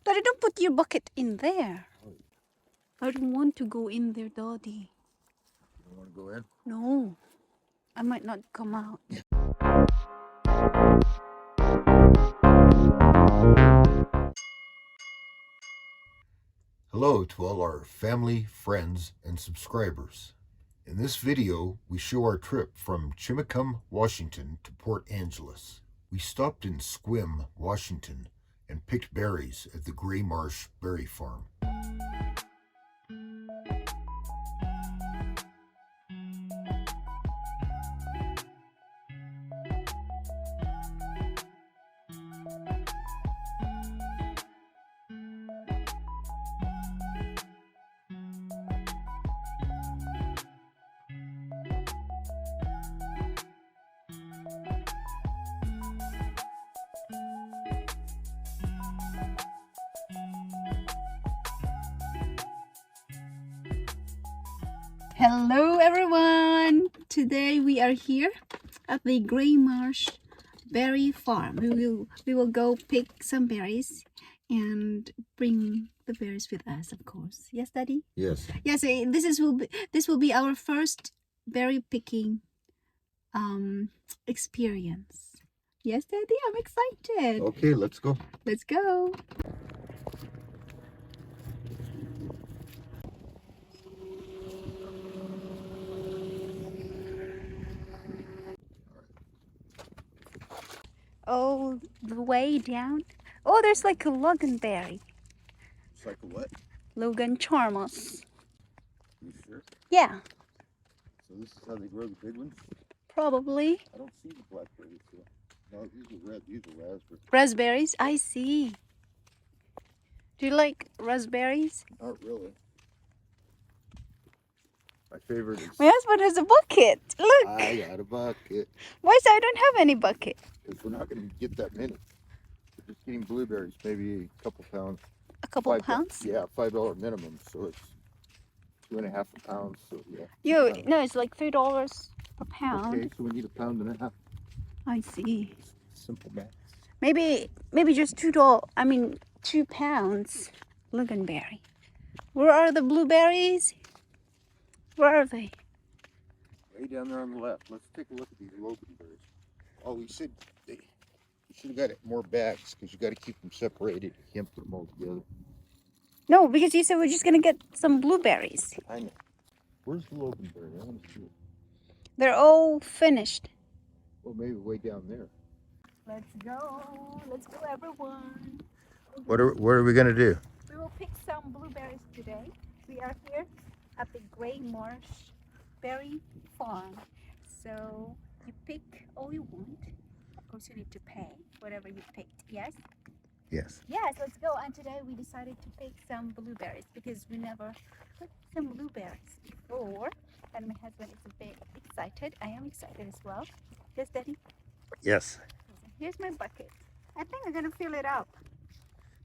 Daddy, don't put your bucket in there. I don't want to go in there, Daddy. You don't want to go in? No, I might not come out. Hello to all our family, friends, and subscribers. In this video, we show our trip from Chimacum, Washington to Port Angeles. We stopped in Sequim, Washington, and picked berries at the Gray Marsh Berry Farm. Hello, everyone. Today we are here at the Gray Marsh Berry Farm. We will go pick some berries and bring the berries with us, of course. Yes, Daddy? Yes. Yes. This will be our first berry picking experience. Yes, Daddy. I'm excited. Okay, let's go. Let's go. Oh, the way down. Oh, there's like a loganberry. It's like a what? Logan charmus. You sure? Yeah, So this is how they grow the big ones? probably. I don't see the blackberries here. No, these are red. These are raspberries. Raspberries, I see. Do you like raspberries? Not really. My favorite is... My husband has a bucket. Look. I got a bucket. Why is I don't have any bucket? Because we're not going to get that many. We're just getting blueberries, maybe a couple pounds. A couple pounds? Yeah, $5 minimum, so it's 2.5 pounds. So yeah. No, it's like $3 a pound. Okay, so we need 1.5 pounds. I see. Simple math. Maybe just $2. I mean 2 pounds. Loganberry. Where are the blueberries? Where are they? Way down there on the left. Let's take a look at these loganberries. Oh, we said you should have got more bags because you got to keep them separated. You can't put them all together. No, because you said we're just gonna get some blueberries. I know. Where's the loganberry? I want to see it. They're all finished. Well, maybe way down there. Let's go. Let's go, everyone. What are we gonna do? We will pick some blueberries today. We are here at the Gray Marsh Berry Farm. So you pick all you want. Of course, you need to pay whatever you picked. Yes? Yes. Yes, let's go. And today we decided to pick some blueberries because we never picked some blueberries before. And my husband is a bit excited. I am excited as well. Yes, Daddy? Yes. Here's my bucket. I think I'm gonna fill it up.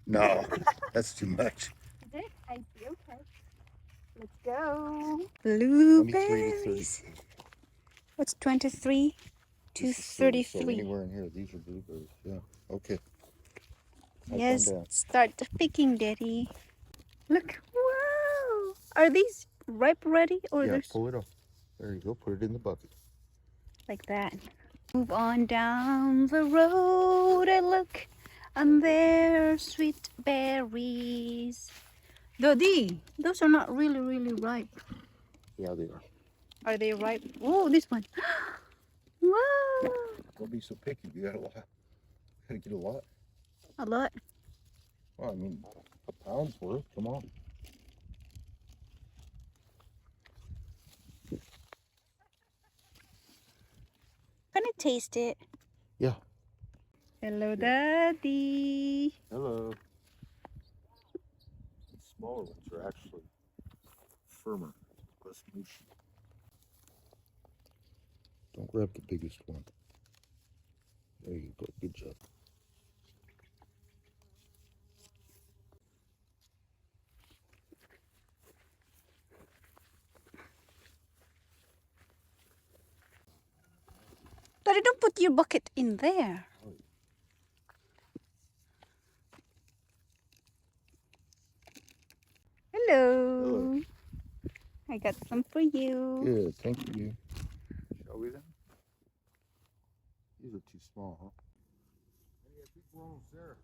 No, that's too much. Is it? I see. Okay. Let's go. Blueberries. What's 23 to 33? So anywhere in here, these are blueberries. Yeah. Okay. Yes. Start the picking, Daddy. Look. Wow. Are these ripe already, or Yeah. there's Pull it off. There you go. Put it in the bucket. like that? Move on down the road and look, and there's sweet berries. Daddy, those are not really ripe. Yeah, they are. Are they ripe? Oh, this one. Wow. Don't be so picky. You got a lot. Gotta get a lot. A lot. Well, I mean, a pound's worth. Come on. Can I taste it? Yeah. Hello, Daddy. Hello. The smaller ones are actually firmer, less mushy. Don't grab the biggest one. There you go. Good job. Daddy, don't put your bucket in there. Hello. I got some for you. Good, thank you. Shall we then? These are too small, huh? Hey, I think we're almost there.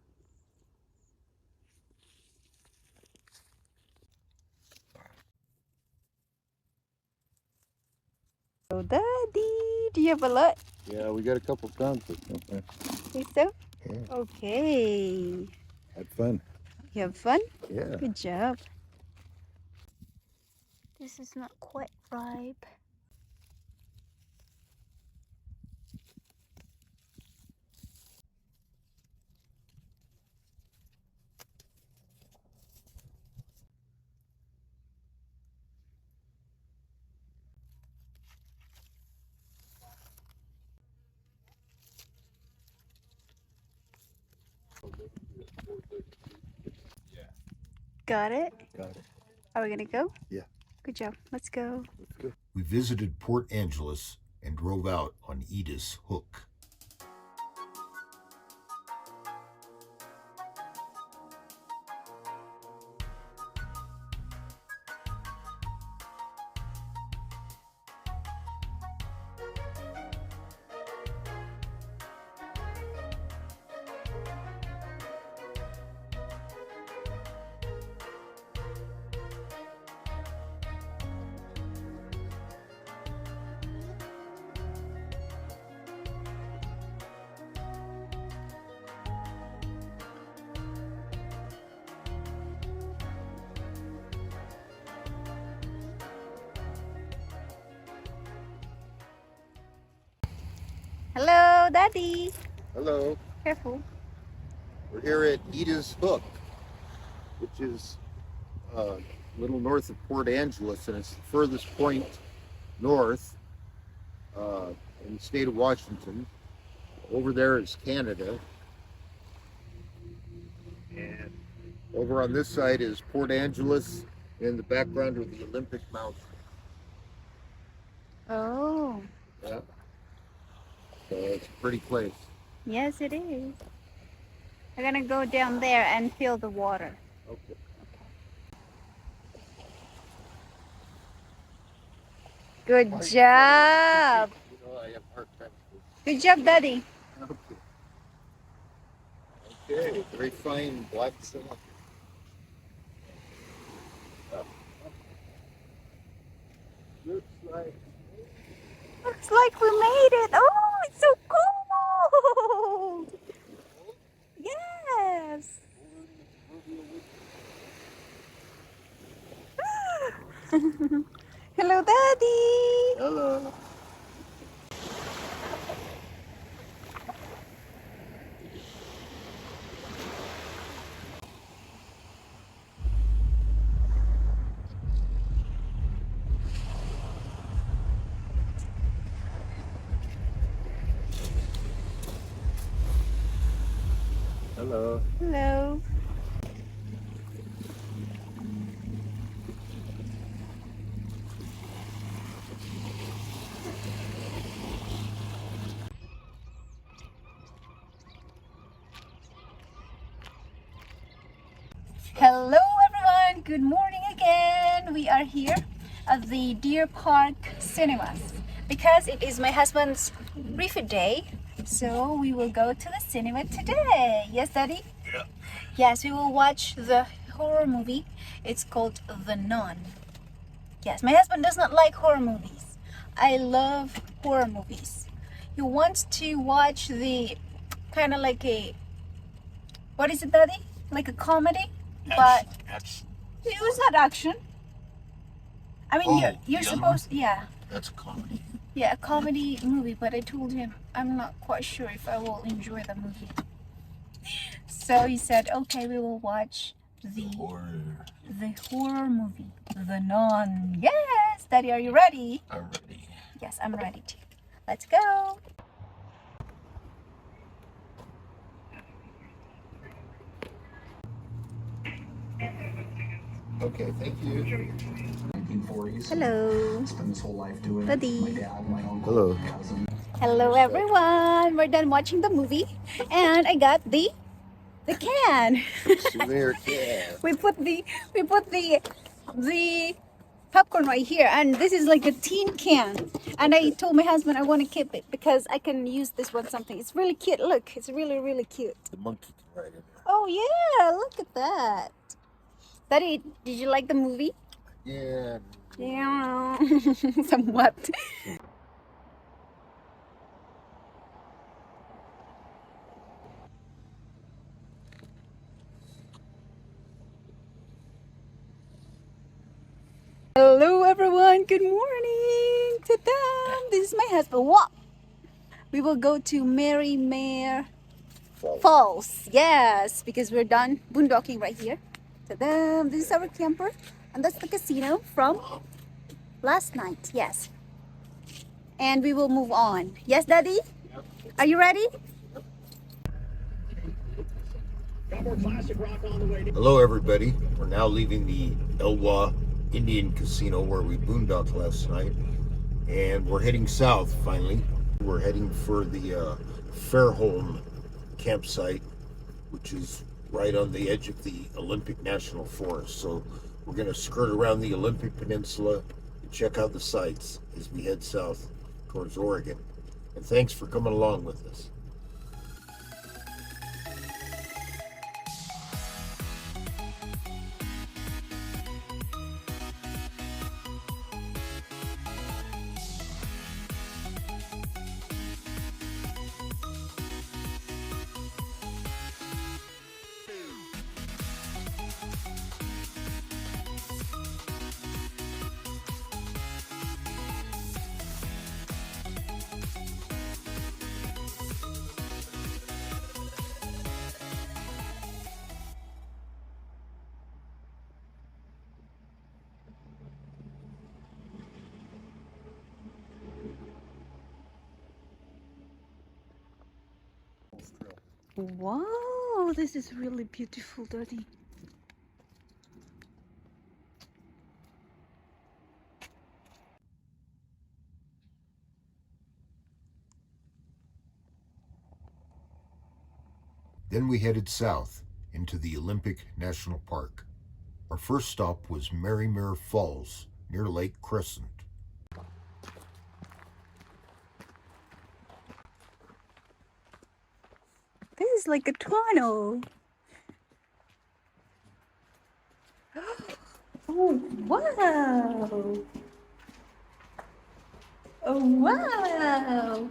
So, Daddy, do you have a lot? Yeah, we got a couple pounds of something. Think so? Yeah. Okay. Had fun. You have fun? Yeah. Good job. This is not quite ripe. Got it? Got it. Are we gonna go? Yeah. Good job. Let's go. Let's go. We visited Port Angeles and drove out on Edith's Hook. Hello, Daddy. Hello. Careful. We're here at Edith's Hook, which is a little north of Port Angeles, and it's the furthest point north in the state of Washington. Over there is Canada. And over on this side is Port Angeles. In the background are the Olympic Mountains. Oh, Yeah. So it's a pretty place. yes, it is. We're gonna go down there and feel the water. Okay. Good job. You know, I have a hard time with Good job, Daddy. this. Okay, very fine black cement. Looks like Looks like we made it. Oh, it's so cold. Yes. Hello, Daddy. hello. Hello. Hello. Hello, everyone. Good morning again. We are here at the Deer Park Cinemas because it is my husband's refit day. So we will go to the cinema today. Yes, Daddy? Yeah. Yes, we will watch the horror movie. It's called The Nun. Yes, my husband does not like horror movies. I love horror movies. He wants to watch the kind of like a, what is it, Daddy? Like a comedy? But it was not action. I mean, you're supposed, yeah. That's a comedy. Yeah, a comedy movie, but I told him I'm not quite sure if I will enjoy the movie. So he said, okay, we will watch the horror movie, The Nun. Yes, Daddy, are you ready? I'm ready. Yes, I'm ready too. Let's go. Okay, thank you. 1940s. Hello. Spent his whole life doing Daddy. my dad, my uncle, Hello. my cousin. Hello, everyone. We're done watching the movie, and I got the can. Souvenir can. we put the the popcorn right here, and this is like a tin can, and I told my husband I want to keep it because I can use this one something. It's really cute. Look, it's really cute. The monkey can ride in there. Oh yeah, look at that. Daddy, did you like the movie? Yeah. Yeah. Somewhat. Hello everyone, good morning. Ta-da! This is my husband. What? We will go to Mare Falls. Yes, because we're done boondocking right here. Ta-da! This is our camper, and that's the casino from last night. Yes. And we will move on. Yes, Daddy? Are you ready? Hello, everybody. We're now leaving the Elwha Indian Casino where we boondocked last night, and we're heading south finally. We're heading for the Fairholme campsite, which is right on the edge of the Olympic National Forest. So we're going to skirt around the Olympic Peninsula and check out the sights as we head south towards Oregon. And thanks for coming along with us. Wow, this is really beautiful, Daddy. Then we headed south into the Olympic National Park. Our first stop was Mare Falls near Lake Crescent. This is like a tunnel. Oh, wow. Oh, wow.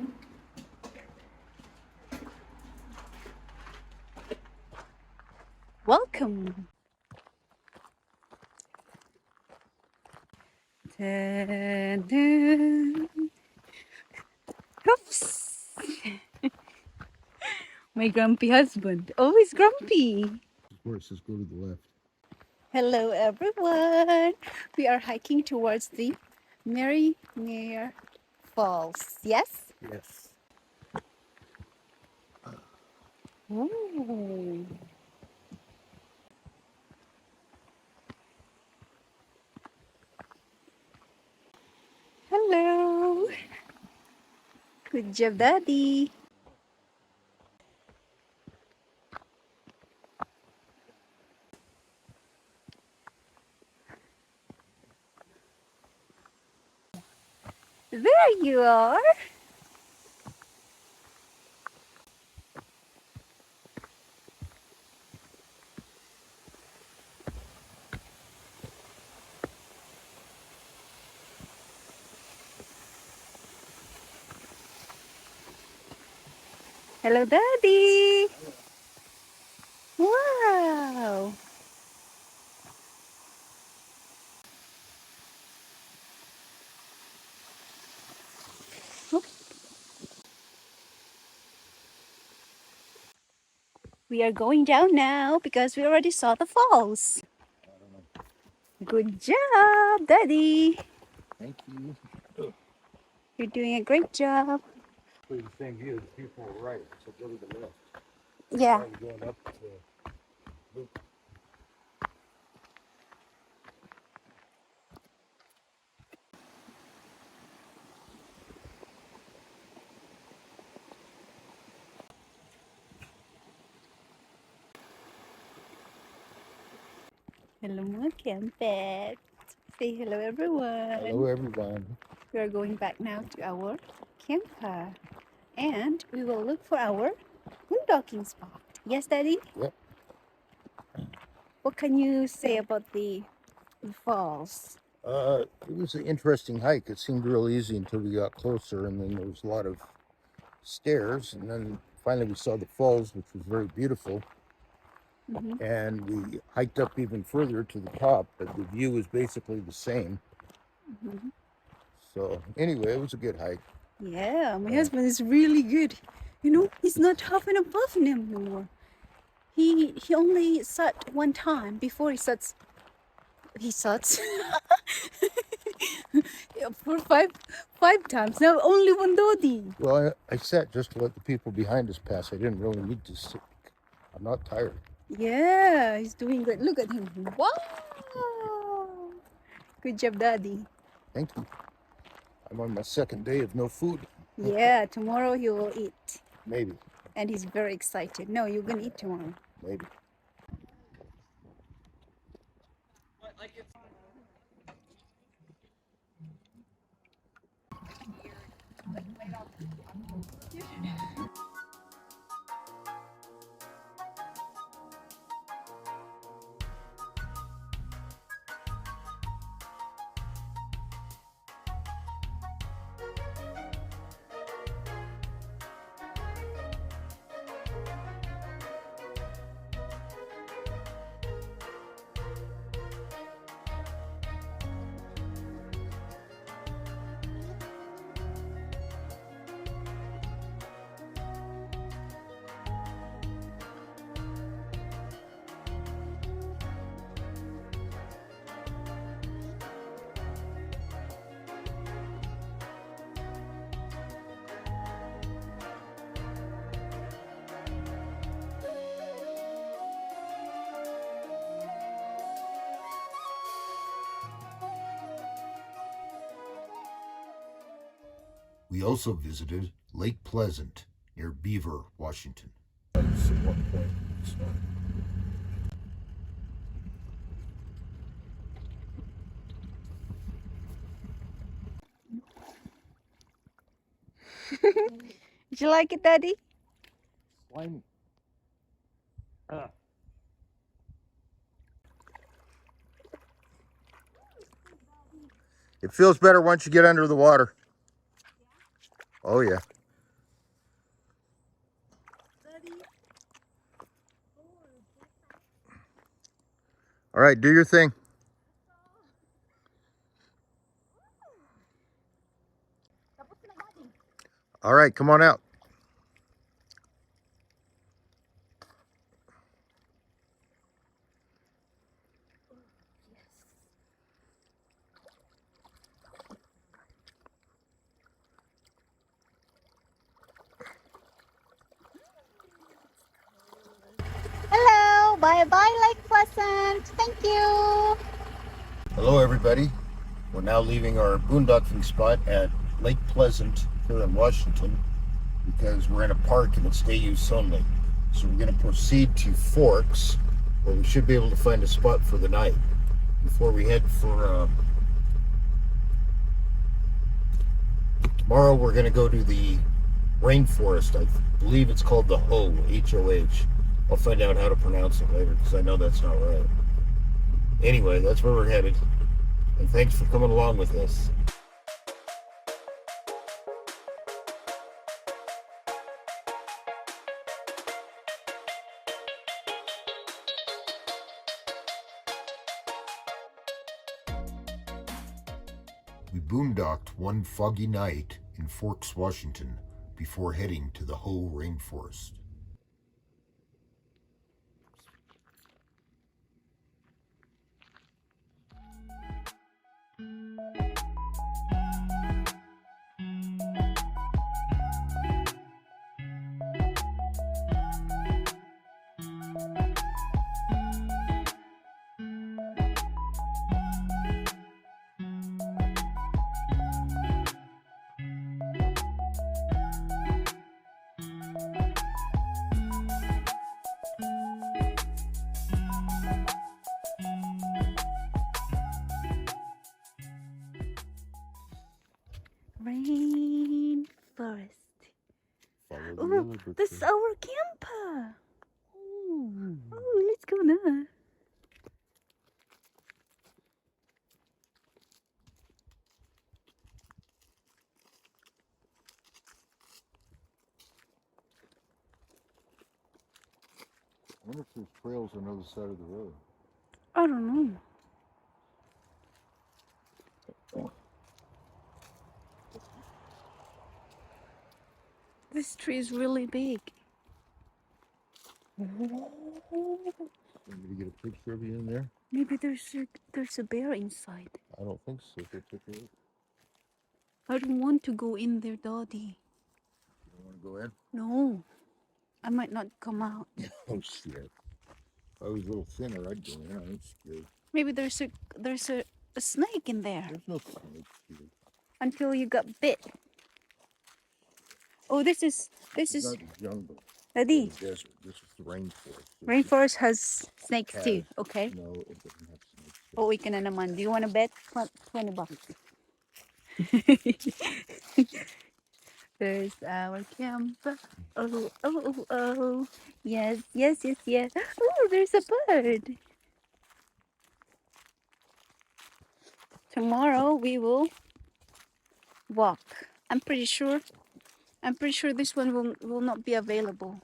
Welcome. Ta-da. Oops. My grumpy husband. Always grumpy. Of course, let's go to the left. Hello, everyone. We are hiking towards the Mare Falls. Yes? Yes. Ooh. Hello. Good job, Daddy. There you are. Hello, Daddy. Wow. We are going down now because we already saw the falls. Good job, Daddy. Thank you. You're doing a great job. The thing is, people are right, so go to the left. Yeah. Going up to loop. Hello mga campet. Say hello everyone. Hello, everyone. We are going back now to our camper. And we will look for our boondocking spot. Yes, Daddy? Yep. What can you say about the falls? It was an interesting hike. It seemed real easy until we got closer, and then there was a lot of stairs, and then finally we saw the falls, which was very beautiful. Mm-hmm. And we hiked up even further to the top, but the view was basically the same. Mm-hmm. So anyway, it was a good hike. Yeah, my husband is really good. You know, he's not huffing and puffing anymore. He only sat one time before he sats. He sats yeah, for five times. Now only one dodi. Well, I sat just to let the people behind us pass. I didn't really need to sit. I'm not tired. Yeah, he's doing great. Look at him. Wow! Good job, Daddy. Thank you. I'm on my second day of no food. Yeah, tomorrow he will eat. Maybe. And he's very excited. No, you're gonna eat tomorrow. Maybe. We also visited Lake Pleasant near Beaver, Washington. At one point, so. Did you like it, Daddy? Slimy. It feels better once you get under the water. Oh, yeah. All right, do your thing. All right, come on out. Hello, bye-bye, Lake Pleasant. Thank you. Hello, everybody. We're now leaving our boondocking spot at Lake Pleasant here in Washington because we're in a park and it's day use only. So we're going to proceed to Forks, where we should be able to find a spot for the night before we head for tomorrow. We're going to go to the Rainforest. I believe it's called the H-O-H. I'll find out how to pronounce it later because I know that's not right. Anyway, that's where we're headed. And thanks for coming along with us. We boondocked one foggy night in Forks, Washington, before heading to the Rainforest. Oh, that's our camper. Oh, let's go now. I wonder if there's trails on the other side of the road. I don't know. This tree is really big. Want me to get a picture of you in there? Maybe there's a bear inside. I don't think so. Go check it out. I don't want to go in there, Daddy. You don't want to go in? No, I might not come out. Oh shit. If I was a little thinner, I'd go in. I ain't scared. Maybe there's a snake in there There's no snakes here. until you got bit. Oh, this is It's not the jungle. Daddy. The desert. This is the rainforest. Rainforest has snakes Has- too. Okay. No, it doesn't have snakes. Uuwi ka na naman. Do you want to bet? 20 bucks. There's our camper. Oh, oh, oh, oh. Yes, yes, yes, yes. Oh, there's a bird. Tomorrow we will walk. I'm pretty sure this one will not be available.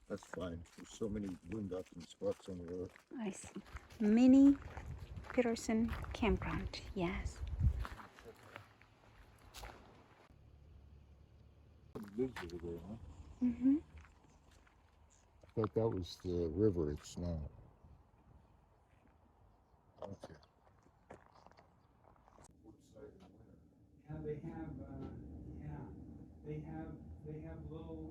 That's fine. There's so many boondocking spots on the road. I see. Mini Peterson campground. Yes. Visitor there, huh? Mm-hmm. I thought that was the river. It's not. Okay. Yeah, they have little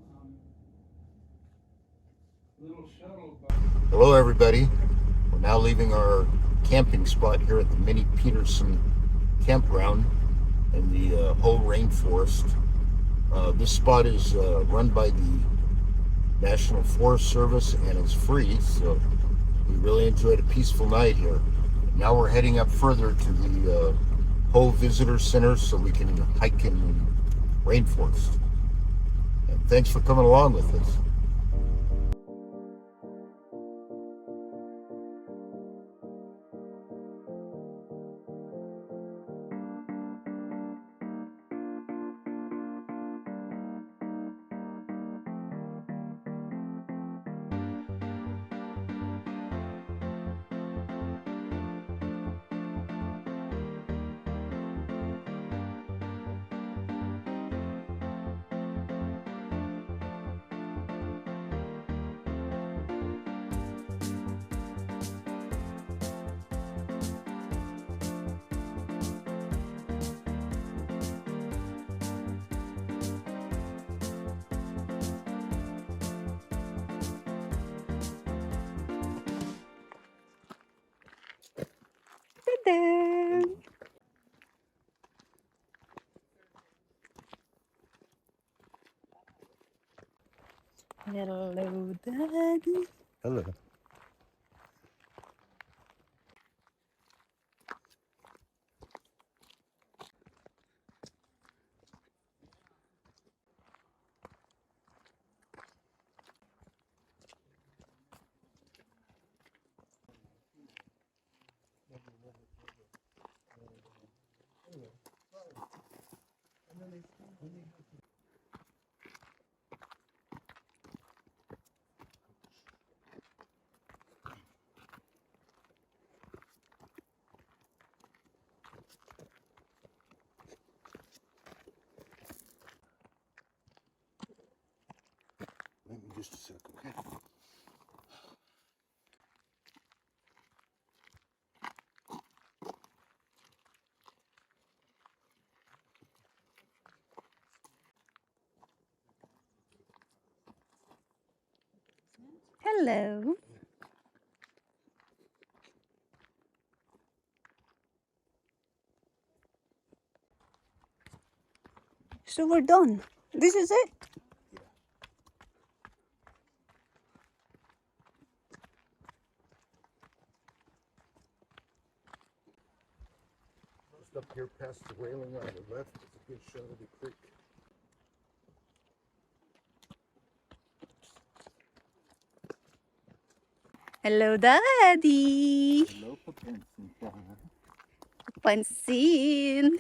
shuttle buses. Hello, everybody. We're now leaving our camping spot here at the Mini Peterson campground in the whole rainforest. This spot is run by the National Forest Service and it's free, so we really enjoyed a peaceful night here. Now we're heading up further to the Ho Visitor Center so we can hike in the rainforest. And thanks for coming along with us. Ta-da! Hello, Daddy. Hello. Wait me just a sec, okay? Hello. So we're done. This is it. Just up here past the railing on the left is a good shot of the creek. Hello, Daddy. Hello, Papansin. Pansin.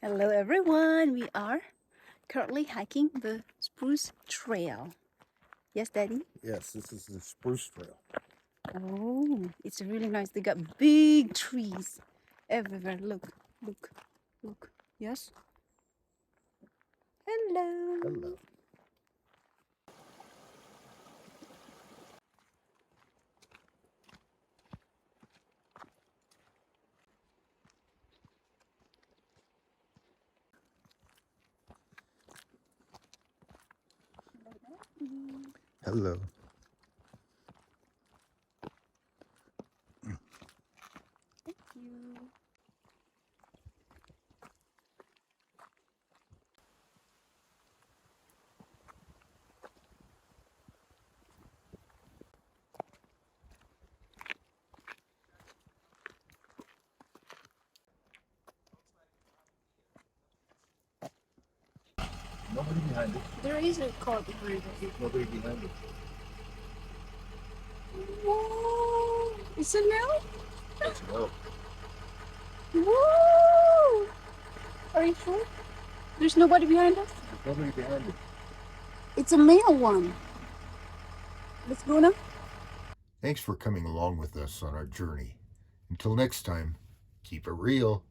Hello, everyone. We are currently hiking the Spruce Trail. Yes, Daddy? Yes, this is the Spruce Trail. Oh, it's really nice. They got big trees everywhere. Look, look, look. Yes? Hello. Hello. Hello. Thank you. Nobody behind it. There is a car behind us. Nobody behind it. Whoa! It's a mill? Let's go. Whoa! Are you sure? There's nobody behind us? There's nobody behind it. It's a male one. Let's go now. Thanks for coming along with us on our journey. Until next time, keep it real.